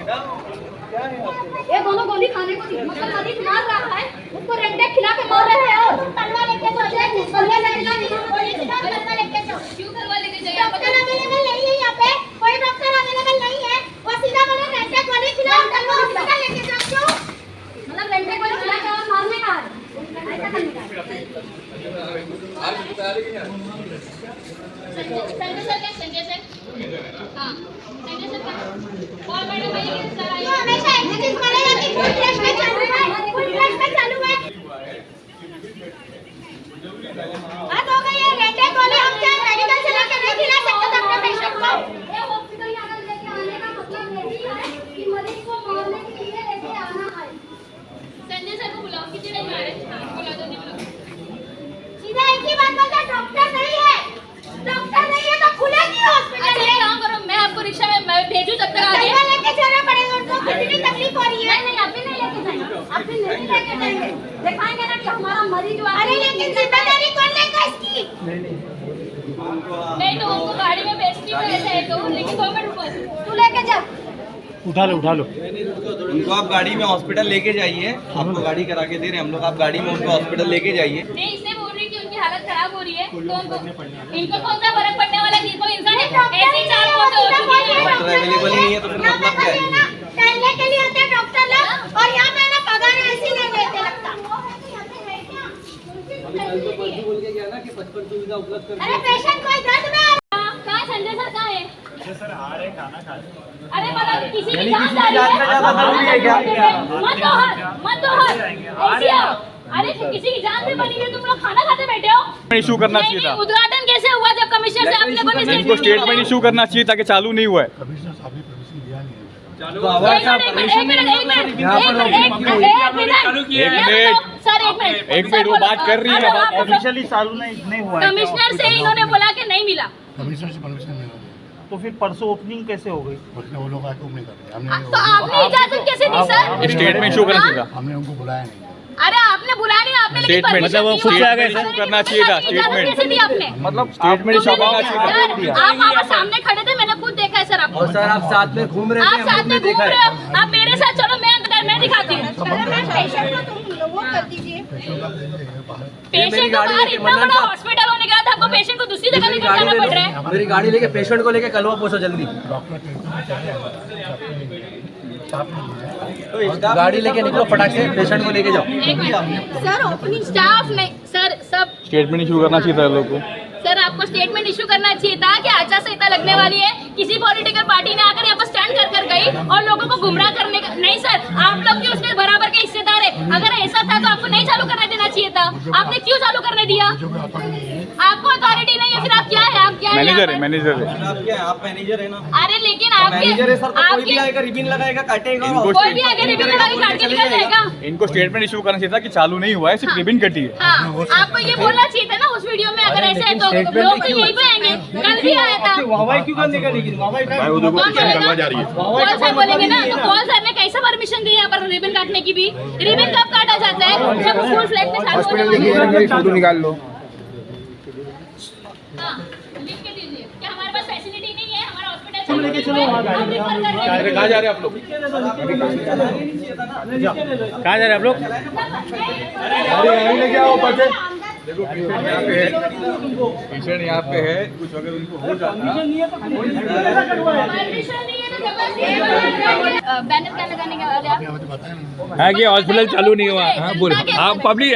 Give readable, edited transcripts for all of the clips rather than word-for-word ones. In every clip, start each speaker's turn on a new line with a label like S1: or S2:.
S1: ये दोनों गोली खाने को मतलब मरीज मार रहा है, उसको रेंटे खिला के मार रहे हैं। और तलवार लेके तो तलवार लेके जाओ, क्यों तलवार लेके जाइए? डॉक्टर अवेलेबल नहीं है यहाँ पे, कोई डॉक्टर अवेलेबल नहीं है। और सीधा बोलो रेंटे गोली खिलाओ, तलवार हॉस्पिटल लेके जाओ। क्यों मतलब रेंटे गोली खिला के और मारने का ऐसा करने का? संजय सर क्या संजय सर? हाँ संजय सर और मैडम भाई सर आइए। हमेशा एक चीज बोलेगा कि फुल फ्लैश में चालू है, फुल फ्लैश में चालू है। बात हो गई है, रेंटे गोली हम क्या मेडिकल से लेके नहीं खिला सकते अपने पेशेंट को। ये हॉस्पिटल यहाँ लेके आने का मतलब यही है कि मरीज को मारने के लिए लेके आना है। संजय सर को बुलाओ, किसी ने मारे बुला दो, नहीं बुलाओ। सीधा एक ही बात बोलता, डॉक्टर नहीं है, डॉक्टर नहीं है तो खुलेगी हॉस्पिटल। अच्छा काम करो, मैं आपको रिक्शा में मैं भेजूं जब तक आगे लेके जाना पड़ेगा। उनको कितनी तकलीफ हो रही है। नहीं अभी नहीं लेके जाएंगे, अभी नहीं लेके जाएंगे, दिखाएंगे ना कि हमारा मरीज हुआ। अरे लेकिन जिम्मेदारी कौन लेगा इसकी? नहीं तो उनको गाड़ी में बेचती है ऐसे है तो, लेकिन गवर्नमेंट को तू लेके जा,
S2: उठा लो
S3: उनको आप गाड़ी में हॉस्पिटल लेके जाइए। आपको गाड़ी करा के दे रहे हैं हम लोग, आप गाड़ी में उनको हॉस्पिटल लेके जाइए।
S1: नहीं इसलिए बोल रही कि उनकी हालत खराब हो रही है तो इनको कौन सा फर्क पड़ने वाला है? कोई इंसान ऐसे ही चार फोटो
S3: डॉक्टर अवेलेबल नहीं है तो फिर मतलब क्या है?
S1: टहलने के लिए आते हैं डॉक्टर लोग और यहाँ पे ना पगार ऐसे नहीं लेते लगता। अरे पेशेंट कोई दर्द में कहाँ संजय सर कहाँ है?
S2: सर आ रहे खाना खा रहे।
S1: अरे मतलब किसी की जान जा रही है, मत दो हाथ ऐसे आओ। अरे किसी की जान से बनी है, तुम लोग खाना खाते बैठे हो।
S2: इशू करना चाहिए था।
S1: उद्घाटन कैसे हुआ जब कमिश्नर से आपने बोले
S2: इनको स्टेटमेंट इशू करना चाहिए था कि चालू नहीं हुआ है। एक मिनट वो बात कर रही है, ऑफिशियली चालू नहीं हुआ है।
S1: कमिश्नर से इन्होंने बोला कि नहीं मिला,
S4: कमिश्नर से परमिशन नहीं मिला।
S2: तो फिर परसों ओपनिंग कैसे हो गई?
S4: वो लोग आके ओपनिंग कर रहे हैं।
S1: तो आपने इजाजत कैसे दी सर?
S2: स्टेटमेंट इशू करना चाहिए था।
S4: हमने उनको बुलाया नहीं।
S1: अरे आपने बुलाया नहीं, आपने लेकिन
S2: स्टेटमेंट मतलब वो खुद से आ गए करना चाहिए था।
S1: स्टेटमेंट कैसे दी आपने?
S2: मतलब स्टेटमेंट इशू करना चाहिए था।
S1: आप हमारे सामने खड़े थे, मैंने खुद देखा है सर आपको।
S3: और सर आप साथ में घूम रहे थे,
S1: आप साथ में घूम रहे हो, आप मेरे साथ चलो, मैं दिखाती हूँ। पेशेंट को बाहर इतना बड़ा हॉस्पिटल होने के बाद हमको पेशेंट को दूसरी जगह लेकर जाना पड़ रहा है।
S3: मेरी गाड़ी लेके पेशेंट को लेके कलवा पोछो जल्दी। गाड़ी लेके निकलो फटाक से, पेशेंट को लेके जाओ।
S1: सर ओपनिंग स्टाफ नहीं सर, सब
S2: स्टेटमेंट इशू करना चाहिए था लोगों को।
S1: सर आपको स्टेटमेंट इशू करना चाहिए था कि आचार संहिता लगने वाली है, किसी पॉलिटिकल पार्टी ने आकर यहाँ पर स्टैंड कर गई और लोगों को गुमराह करने का। नहीं सर, आप लोग भी उसके बराबर के हिस्सेदार है। अगर ऐसा था तो आपको नहीं चालू करने देना चाहिए था, आपने क्यों चालू करने दिया? आपको अथॉरिटी नहीं है, फिर आप क्या है? आप क्या है?
S2: मैनेजर है, मैनेजर है।
S3: आप क्या है? आप मैनेजर है ना।
S1: अरे लेकिन आपके
S3: मैनेजर है सर, तो कोई भी आएगा रिबन लगाएगा काटेगा।
S1: कोई भी आगे रिबन लगा के काट के निकल जाएगा।
S2: इनको स्टेटमेंट इशू करना चाहिए था कि चालू नहीं हुआ है, सिर्फ रिबन कटी है।
S1: हाँ, आपको ये बोलना चाहिए था ना उस वीडियो में। अगर ऐसा है तो लोग तो यही पे आएंगे। कल भी आया था, कौन सा बोलेंगे ना, तो कौन सर ने कैसे परमिशन दी यहाँ पर रिबन काटने की? भी रिबन कब काटा जाता है? जब फुल फ्लैग में चालू होने वाली है।
S2: फोटो निकाल लो।
S1: हाँ, लिख के दीजिए क्या हमारे पास फैसिलिटी नहीं है, हमारा हॉस्पिटल
S2: लेके चलो वहाँ गाड़ी। कहाँ जा रहे हैं आप लोग? कहाँ जा रहे हैं आप लोग? गाड़ी लेके आओ ऊपर से। देखो पेशेंट यहाँ पे है, कुछ अगर उनको हो जाता
S1: बैनर क्या लगाने के वाले आप?
S2: है कि हॉस्पिटल चालू नहीं हुआ। हाँ बोलो, आप पब्लिक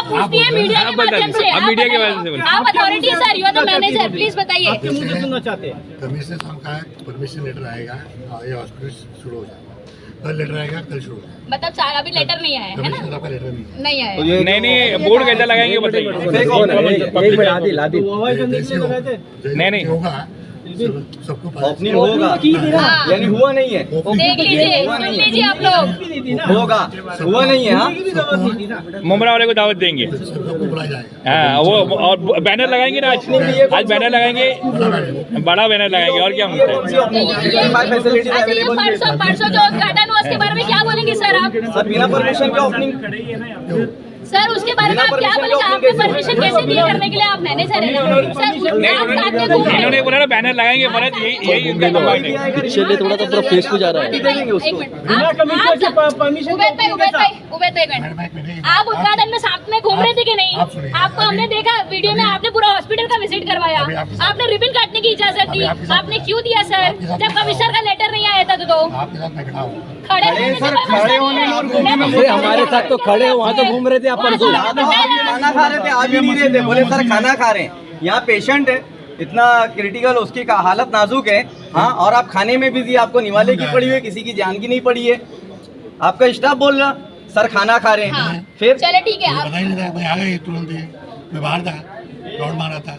S1: पूछती है मीडिया के माध्यम से।
S2: आप मीडिया के वजह से
S1: आप authority sir, you are the manager, please बताइए।
S2: सुनना चाहते हैं।
S4: कमिश्नर साहब का परमिशन लेटर आएगा, ये हॉस्पिटल शुरू हो जाएगा। कल लेटर आएगा, कल शुरू होगा।
S1: मतलब चार अभी लेटर नहीं आया है ना?
S4: कमिश्नर साहब का लेटर नहीं है।
S1: नहीं आया।
S2: नहीं बोर्ड कैसे लगाएंगे बताइए। नहीं
S4: होगा, सबको
S3: ओपनिंग होगा यानी हुआ नहीं है।
S1: देख लीजिए, सुन लीजिए आप लोग।
S3: होगा, हुआ नहीं है। हाँ
S2: मुमरा वाले को दावत देंगे।
S4: सबको बुलाया जाएगा।
S2: हाँ वो और बैनर लगाएंगे ना, आज बैनर लगाएंगे, बड़ा बैनर लगाएंगे। और क्या
S1: अच्छा, ये परसों जो उद्घाटन हुआ उसके बारे में क्या बोलेंगे सर आप?
S3: सर बिना परमिशन का ओपनिंग
S1: सर उसके बारे में आप क्या बोले? आपने परमिशन कैसे दी करने के लिए? आप मैनेजर हैं ना सर, आप साथ में घूम रहे हैं।
S2: इन्होंने बोला ना बैनर लगाएंगे, भरत यही उनका कमांड है।
S5: चलिए थोड़ा सा पूरा फेस पे जा रहा है।
S1: एक मिनट, उबैद भाई, एक मिनट। आप उद्घाटन में साथ में घूम रहे थे कि नहीं? आपको हमने देखा वीडियो में, आपने पूरा हॉस्पिटल का विजिट करवाया, आपने रिबन काटने की इजाजत दी, आपने क्यों दिया सर? जब कमिश्नर का लेटर नहीं आया था तो
S4: आपके साथ मैं खड़ा हूँ।
S1: खड़े
S5: हमारे साथ तो खड़े हो, वहाँ तो घूम रहे थे आप परसों।
S3: खाना खा रहे थे, आ भी नहीं रहे थे, बोले सर खाना खा रहे हैं। यहाँ पेशेंट है इतना क्रिटिकल, उसकी हालत नाजुक है। हाँ, और आप खाने में बिजी, आपको निवाले की पड़ी हुई है, किसी की जान की नहीं पड़ी है। आपका स्टाफ बोल रहा सर खाना खा रहे हैं।
S1: हाँ।
S3: फिर
S1: चले ठीक है,
S4: मुझे
S1: आप
S4: पता ही नहीं था, मैं आ गई तुरंत ही। मैं बाहर था, राउंड मारा था।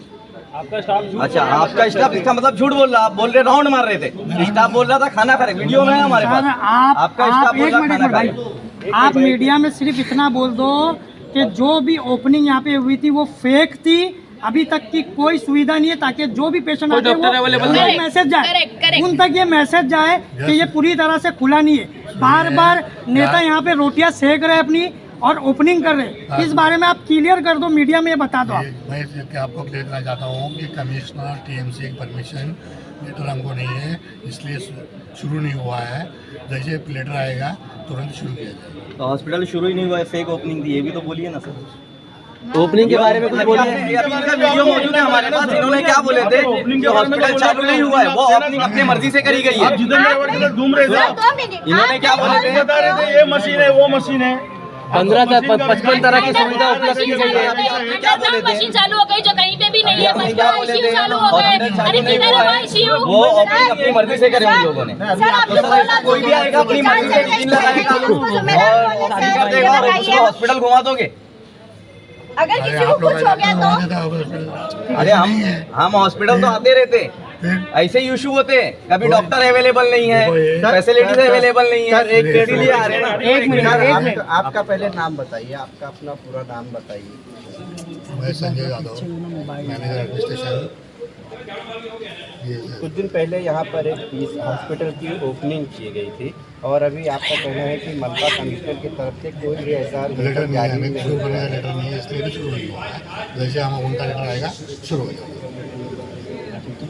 S3: अच्छा, आपका स्टाफ, इसका मतलब झूठ बोल रहा, आप बोल रहे राउंड मार रहे थे। स्टाफ बोल रहा था खाना खा रहे, वीडियो में है हमारे पास। आपका स्टाफ बोल रहा खाना खा रहे।
S6: आप मीडिया में सिर्फ इतना बोल दो कि जो भी ओपनिंग यहाँ पे हुई थी वो फेक थी। अभी तक की कोई सुविधा नहीं है ताकि जो भी पेशेंट आते हैं वो मैसेज जाए, उन तक ये मैसेज जाए कि ये पूरी तरह से खुला नहीं है। बार बार नेता यहाँ पे रोटियां सेक रहे हैं अपनी और ओपनिंग कर रहे हैं। इस बारे में आप क्लियर कर दो, मीडिया में ये बता दो।
S4: मैं आपको क्लियर करना चाहता हूँ कि कमिश्नर टीएमसी की परमिशन लेटर हमको नहीं है, इसलिए शुरू नहीं हुआ है। जैसे लेटर आएगा तुरंत शुरू किया जाएगा।
S3: तो हॉस्पिटल शुरू ही नहीं हुआ है, फेक ओपनिंग दी, ये भी तो बोलिए ना सर।
S5: ओपनिंग के बारे में कुछ बोलिए।
S3: अभी इनका वीडियो मौजूद है हमारे पास। इन्होंने क्या बोले थे कि हॉस्पिटल चालू नहीं हुआ है, वो ओपनिंग अपने मर्जी से करी गई है। इन्होंने क्या बोले थे?
S7: बता रहे थे ये मशीन है, वो मशीन है।
S5: 15 से 55 तरह की सुविधा उपलब्ध की गई है।
S3: क्या बोले थे?
S1: मशीन चालू हो गई जो कहीं पे भी नहीं है, ICU चालू हो गए। अरे किधर है ICU?
S3: वो ओपनिंग अपनी मर्जी से करे उन लोगों ने। तो सर कोई भी आएगा अपनी मर्जी से टीम लगाएगा और शादी कर देगा और उसको हॉस्पिटल घुमा दोगे।
S1: अगर किसी को कुछ हो गया तो
S3: अरे हम हॉस्पिटल तो आते रहते, ऐसे ही इशू होते हैं। कभी डॉक्टर अवेलेबल नहीं है, फैसिलिटीज अवेलेबल नहीं है, इसीलिए आ रहे हैं ना।
S7: एक मिनट, आपका पहले नाम बताइए, आपका अपना पूरा नाम बताइए।
S4: मैं संजय यादव, मैनेजर एडमिनिस्ट्रेशन।
S7: कुछ दिन पहले यहाँ पर एक हॉस्पिटल की ओपनिंग की गई थी और अभी आपका कहना है कि मनपा कमिश्नर की तरफ से कोई भी ऐसा
S4: लेटर नहीं है, हमें शुरू करने का लेटर नहीं है, इसलिए भी शुरू नहीं हुआ है। जैसे हम उनका लेटर आएगा शुरू हो जाएगा।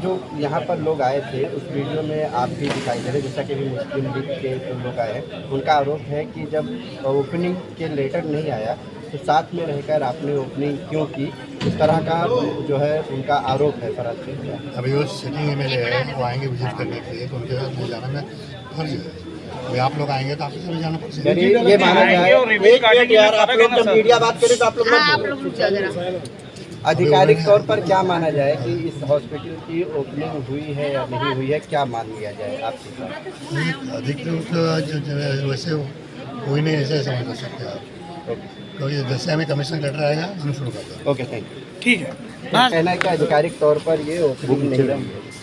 S7: जो यहाँ पर लोग आए थे उस वीडियो में आप भी दिखाई दे रहे, जैसा कि मुस्लिम लीग के जो लोग आए हैं उनका आरोप है कि जब ओपनिंग के लेटर नहीं आया तो साथ में रहकर आपने ओपनिंग क्यों की, इस तरह का जो है उनका आरोप है। फराज से
S4: अभी वो सिटिंग एमएलए है, वो आएंगे विजिट करने के लिए, तो उनके साथ ले जाना में फर्ज है। अभी आप लोग आएंगे तो आपके साथ जाना पड़ेगा।
S7: ये माना जाए, आप लोग जब मीडिया बात करें तो आप लोग
S1: आप लोग रुक जाओ जरा।
S7: आधिकारिक तौर पर क्या माना जाए कि इस हॉस्पिटल की ओपनिंग हुई है या नहीं हुई है, क्या मान लिया जाए आपके साथ?
S4: अधिकृत वैसे कोई नहीं ऐसे समझ कर सकते आप, क्योंकि जैसे हमें कमिश्नर लेटर आएगा हम शुरू करते हैं।
S7: Okay, thank you. ठीक है, कहना है कि आधिकारिक तौर पर ये ओपनिंग नहीं है।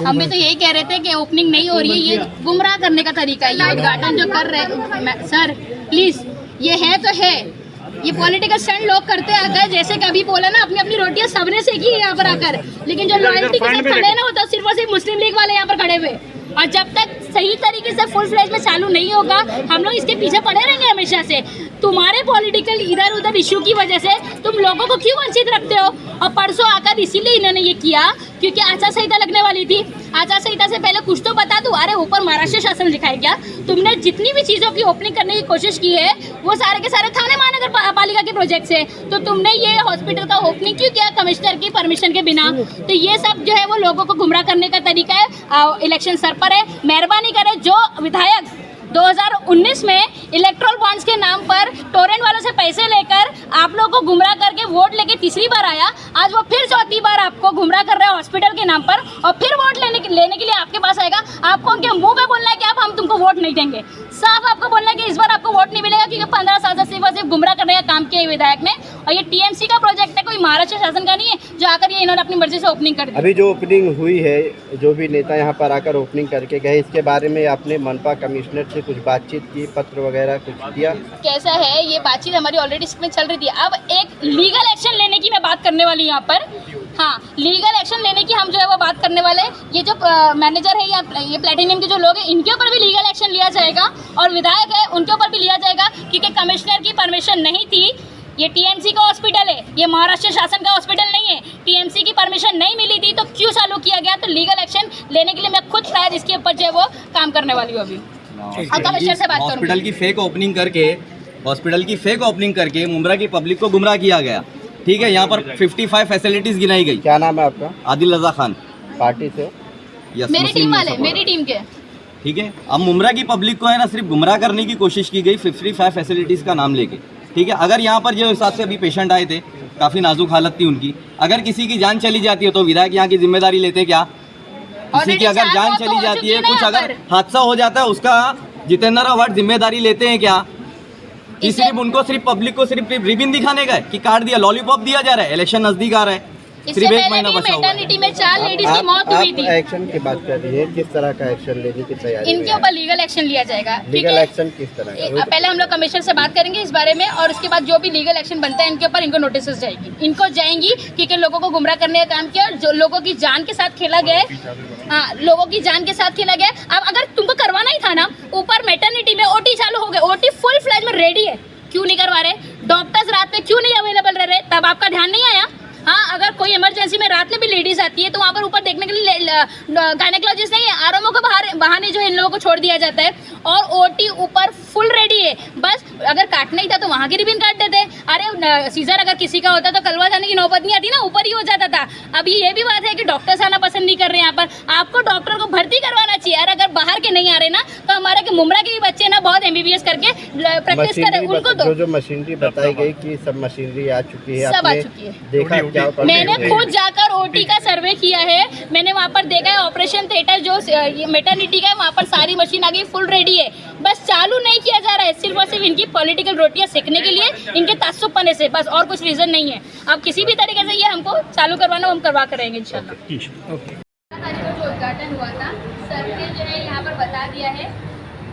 S1: हम भी तो यही कह रहे थे कि ओपनिंग नहीं हो रही है, ये गुमराह करने का तरीका है। ये उद्घाटन जो कर रहे हैं सर, प्लीज ये है तो है, ये पॉलिटिकल स्टंट लोग करते हैं। अगर जैसे कभी बोला ना, अपनी अपनी रोटियां सबने सेकी है यहाँ पर आकर, लेकिन जो लॉयल्टी के साथ खड़े ना, वो तो सिर्फ और सिर्फ मुस्लिम लीग वाले यहाँ पर खड़े हुए। और जब तक सही तरीके से फुल फ्लेज में चालू नहीं होगा, हम लोग इसके पीछे पड़े रहेंगे हमेशा से। तुम्हारे पॉलिटिकल इधर उधर इशू की वजह से तुम लोगों को क्यों वंचित रखते हो? और परसों आकर इसीलिए इन्होंने ये किया क्योंकि आचार संहिता लगने वाली थी। आचार संहिता से पहले कुछ तो बता दूं, अरे ऊपर महाराष्ट्र शासन लिखा है क्या? तुमने जितनी भी चीज़ों की ओपनिंग करने की कोशिश की है वो सारे के सारे थाने महानगर पालिका के प्रोजेक्ट से। तो तुमने ये हॉस्पिटल का ओपनिंग क्यों किया कमिश्नर की परमिशन के बिना? तो ये सब जो है वो लोगों को गुमराह करने का तरीका है। इलेक्शन सर पर है, मेहरबानी करें जो विधायक 2019 में इलेक्ट्रल बॉन्ड्स के नाम पर टोरेंट वालों से पैसे लेकर आप लोगों को गुमराह करके वोट लेके तीसरी बार आया, आज वो फिर चौथी बार आपको गुमराह कर रहे हैं हॉस्पिटल के नाम पर, और फिर वोट लेने के लिए आपके पास आएगा। आपको उनके मुंह पे बोलना है कि अब हम तुमको वोट नहीं देंगे। साफ आपको बोलना है कि इस बार आपको वोट नहीं मिलेगा क्योंकि 15 साल से सिर्फ गुमराह करने का काम किया है विधायक ने। और ये टीएमसी का प्रोजेक्ट है, कोई महाराष्ट्र शासन का नहीं है जो आकर ये इन्होंने अपनी मर्जी से ओपनिंग कर दी।
S7: अभी जो ओपनिंग हुई है, जो भी नेता यहाँ पर आकर ओपनिंग करके गए, इसके बारे में आपने मनपा कमिश्नर से कुछ बातचीत की, पत्र वगैरह कुछ किया?
S1: कैसा है, ये बातचीत हमारी ऑलरेडी इसमें चल रही थी। अब एक लीगल एक्शन लेने की मैं बात करने वाली हूँ यहाँ पर। हाँ, लीगल एक्शन लेने की हम जो है वो बात करने वाले। ये जो मैनेजर है या ये प्लेटिनियम के जो लोग हैं, इनके ऊपर भी लीगल एक्शन लिया जाएगा और विधायक है उनके ऊपर भी लिया जाएगा क्योंकि कमिश्नर की परमिशन नहीं थी। ये टीएमसी का हॉस्पिटल है, ये महाराष्ट्र शासन का हॉस्पिटल नहीं है। टीएमसी की परमिशन नहीं मिली थी तो क्यों चालू किया गया? तो लीगल एक्शन लेने के लिए मैं खुद शायद इसके ऊपर जो है वो काम करने वाली हूँ अभी। कमिश्नर से बात
S3: हॉस्पिटल
S1: करूँगी।
S3: की फेक ओपनिंग करके मुंब्रा की पब्लिक को गुमराह किया गया। ठीक है, यहाँ पर 55 फैसिलिटीज गिनाई गई।
S7: क्या नाम है आपका?
S3: आदिल रजा खान,
S7: पार्टी से?
S3: यस,
S1: मेरी
S3: मुस्लिम
S1: टीम
S3: लीग
S1: वाले,
S3: सपोर्टर।
S1: मेरी टीम के।
S3: ठीक है, अब मुंब्रा की पब्लिक को है ना सिर्फ गुमराह करने की कोशिश की गई 55 फैसिलिटीज़ का नाम लेके। ठीक है, अगर यहाँ पर जो हिसाब से अभी पेशेंट आए थे, काफ़ी नाजुक हालत थी उनकी, अगर किसी की जान चली जाती है तो विधायक यहाँ की जिम्मेदारी लेते क्या? किसी की अगर जान चली जाती है, कुछ अगर हादसा हो जाता है, उसका जितेंद्र अवार्ड जिम्मेदारी लेते हैं क्या? कि सिर्फ उनको सिर्फ पब्लिक को सिर्फ रिबिन दिखाने का है कि कार्ड दिया, लॉलीपॉप दिया जा रहा है, इलेक्शन नजदीक आ रहा है,
S1: इससे
S3: सिर्फ एक
S1: पहले
S3: महीना
S1: भी
S3: बचा हुआ है।
S1: मैटरनिटी में 4 लेडीज की मौत हुई थी।
S7: एक्शन की बात कर रही है, किस तरह का एक्शन लेने की तैयारी
S1: इनके ऊपर लीगल एक्शन लिया जाएगा। ठीक
S7: लीगल
S1: है,
S7: एक्शन किस तरह का?
S1: पहले हम लोग कमिश्नर से बात करेंगे इस बारे में और उसके बाद जो भी लीगल एक्शन बनता है इनके ऊपर इनको नोटिस जाएंगी क्योंकि लोगों को गुमराह करने का काम किया और जो लोगों की जान के साथ खेला गया है। हाँ, लोगों की जान के साथ खेला गया है। अब अगर तुमको करवाना ही था ना, ऊपर मैटरनिटी में ओटी चालू हो गए, ओटी फुल फ्लैज में रेडी है, क्यों नहीं करवा रहे? डॉक्टर्स रात में क्यों नहीं अवेलेबल रह रहे? तब आपका ध्यान नहीं आया? हाँ, अगर कोई इमरजेंसी में रात में भी लेडीज आती है तो वहाँ पर ऊपर देखने के लिए गायनेकोलॉजिस्ट नहीं है, आरएमओ को बहाने जो इन लोगों को छोड़ दिया जाता है और ओटी ऊपर फुल रेडी है। बस अगर काटना ही था तो वहाँ की रिबिन काट देते। अरे सीजर अगर किसी का होता तो कलवा जाने की नौबत नहीं आती ना, ऊपर ही हो जाता था। अभी ये भी बात है कि डॉक्टर्स आना पसंद नहीं कर रहे हैं यहाँ पर। आपको डॉक्टर को भर्ती करवाना चाहिए। और अगर बाहर के नहीं आ रहे ना तो हमारे के मुंब्रा के भी बच्चे ना बहुत MBBS करके प्रैक्टिस कर रहे हैं, उनको दो।
S7: जो मशीनरी बताई गई कि सब मशीनरी आ चुकी है,
S1: सब आ
S7: आपने
S1: चुकी है।
S7: देखा क्या?
S1: मैंने खुद जाकर ओटी का सर्वे किया है, मैंने वहाँ पर देखा है ऑपरेशन थिएटर जो मैटरनिटी का है वहाँ पर सारी मशीन आ गई, फुल रेडी है। बस चालू नहीं किया जा रहा है सिर्फ और सिर्फ इनकी पॉलिटिकल रोटियां सेकने के लिए, इनके तासुब पने से, बस और कुछ रीजन नहीं है। अब किसी भी तरीके से ये हमको चालू करवाना हम करवा करेंगे इंशाल्लाह। जो उद्घाटन हुआ था सर ने जो है यहाँ पर बता दिया है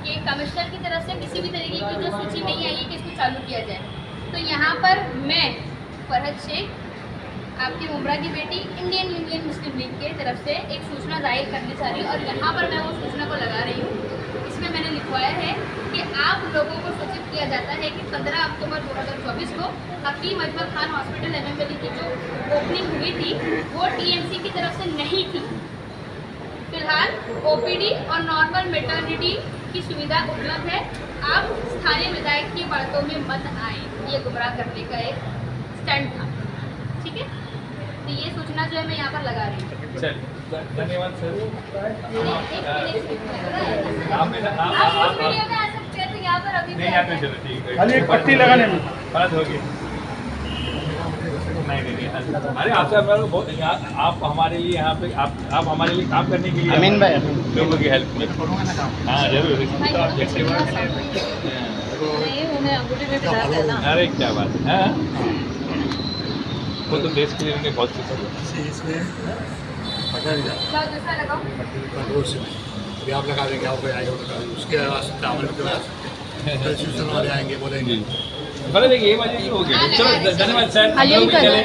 S1: कि कमिश्नर की तरफ से किसी भी तरीके की जो सूची नहीं आई है कि इसको चालू किया जाए। तो यहाँ पर मैं फरहत शेख, आपकी मुंब्रा की बेटी, इंडियन यूनियन मुस्लिम लीग के तरफ से एक सूचना जाहिर करने चाह रही हूँ और यहाँ पर मैं वो सूचना को लगा रही हूँ। इसमें मैंने लिखवाया है कि आप लोगों को सूचित किया जाता है कि 15 अक्टूबर 2024 को हकीम अजमल खान हॉस्पिटल MMLE की जो ओपनिंग हुई थी वो TMC की तरफ से नहीं थी। फिलहाल OPD और नॉर्मल मैटरनिटी की सुविधा उपलब्ध है। आप स्थानीय विधायक की बातों में मत आए, ये गुमराह करने का एक स्टंट था। ठीक है, तो ये सूचना जो है मैं यहाँ पर लगा रही हूँ।
S2: धन्यवाद सर।
S1: आप इस वीडियो में आ सकते हैं तो यहाँ पर अभी
S2: नहीं आते, चलो ठीक है।
S6: खाली एक पट्टी लगाने में
S2: बात होगी। नहीं, अरे आपसे हमारे को बहुत, आप हमारे लिए यहाँ पे आप हमारे लिए काम करने के लिए
S7: अमीन भाई,
S2: लोगों की हेल्प में। हाँ जरूर। अरे क्या बात है, वो तो देश के लिए उन्हें बहुत कुछ
S4: इसमें पता नहीं जाता
S1: दूसरा लगाओ।
S4: कंट्रोल से नहीं। अभी आप लगा देंगे, आप आएगा लगा देंगे, उसके अमल में आ सकते हैं। इंस्टीट्यूशन वाले आएंगे, बोलेंगे
S2: बड़े देखिए ये बात हो गया। चलो धन्यवाद सर।
S1: हलियम
S2: चले।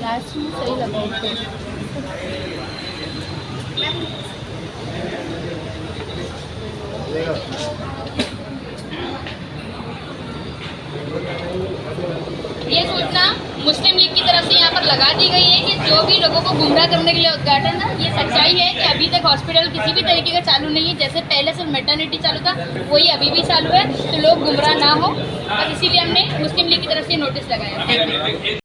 S1: लास्ट में सही लगा। ये सूचना मुस्लिम लीग की तरफ से यहाँ पर लगा दी गई है कि जो भी लोगों को गुमराह करने के लिए उद्घाटन है, ये सच्चाई है कि अभी तक हॉस्पिटल किसी भी तरीके का चालू नहीं है। जैसे पहले सिर्फ मैटरनिटी चालू था वही अभी भी चालू है, तो लोग गुमराह ना हो, और इसीलिए हमने मुस्लिम लीग की तरफ से नोटिस लगाया है।